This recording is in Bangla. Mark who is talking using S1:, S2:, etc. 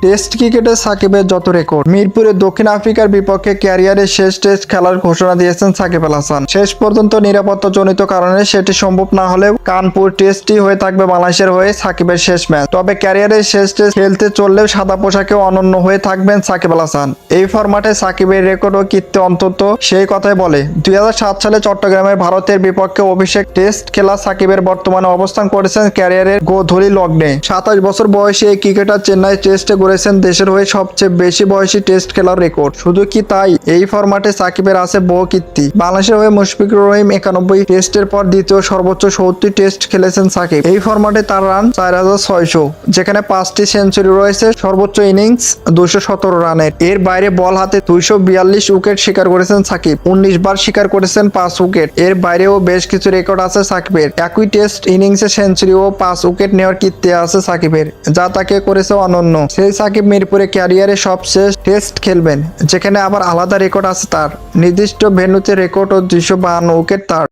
S1: টেস্ট ক্রিকেটে সাকিবের যত রেকর্ড। মিরপুরে দক্ষিণ আফ্রিকার বিপক্ষে ক্যারিয়ারের শেষ টেস্ট খেলার ঘোষণা দিয়েছেন সাকিব আল হাসান। শেষ পর্যন্ত নিরাপত্তাজনিত কারণে সেটি সম্ভব না হলেও কানপুর টেস্টই হয়ে থাকবে বাংলাদেশের হয়ে সাকিবের শেষ ম্যাচ। তবে ক্যারিয়ারের শেষ টেস্ট খেলতে চললেও সাদা পোশাকেও অনন্য হয়ে থাকবেন সাকিব আল হাসান। এই ফরম্যাটে সাকিবের রেকর্ড ও কীর্তি অন্তত সেই কথাই বলে। 2007 সালে চট্টগ্রামের ভারতের বিপক্ষে অভিষেক টেস্ট খেলা সাকিবের বর্তমানে অবস্থান করেছেন ক্যারিয়ারের গোধূলি লগ্নে। 27 বছর বয়সী এই ক্রিকেটার চেন্নাই টেস্টে গড়েছেন দেশের হয়ে সবচেয়ে বেশি বয়সী টেস্ট খেলার রেকর্ড। শুধু কি তাই, এই ফরম্যাটে সাকিবের আছে বহু কীর্তি। বাংলাদেশের হয়ে মুশফিকুর রহিম 91 টেস্টের পর দ্বিতীয় সর্বোচ্চ 70 টেস্ট খেলেছেন সাকিব। এই ফরম্যাটে তার রান 4600, যেখানে 5টি সেঞ্চুরি রয়েছে। সর্বোচ্চ ইনিংস 217 রানের। এর বাইরে বল হাতে 242 উইকেট শিকার করেছেন সাকিব। 19 বার শিকার করেছেন 5 উইকেট। এর বাইরেও বেশ কিছু রেকর্ড আছে সাকিবের। একই টেস্ট ইনিংসে সেঞ্চুরি ও 5 উইকেট নেওয়ার কীর্তি আছে সাকিবের, যা তাকে করেছে অনন্য। সেই সাকিব মিরপুরে ক্যারিয়ারে সবশেষ টেস্ট খেলবেন, যেখানে আবার আলাদা রেকর্ড আছে তার। নির্দিষ্ট ভেন্যুতে রেকর্ড ও 252 উইকেট তার।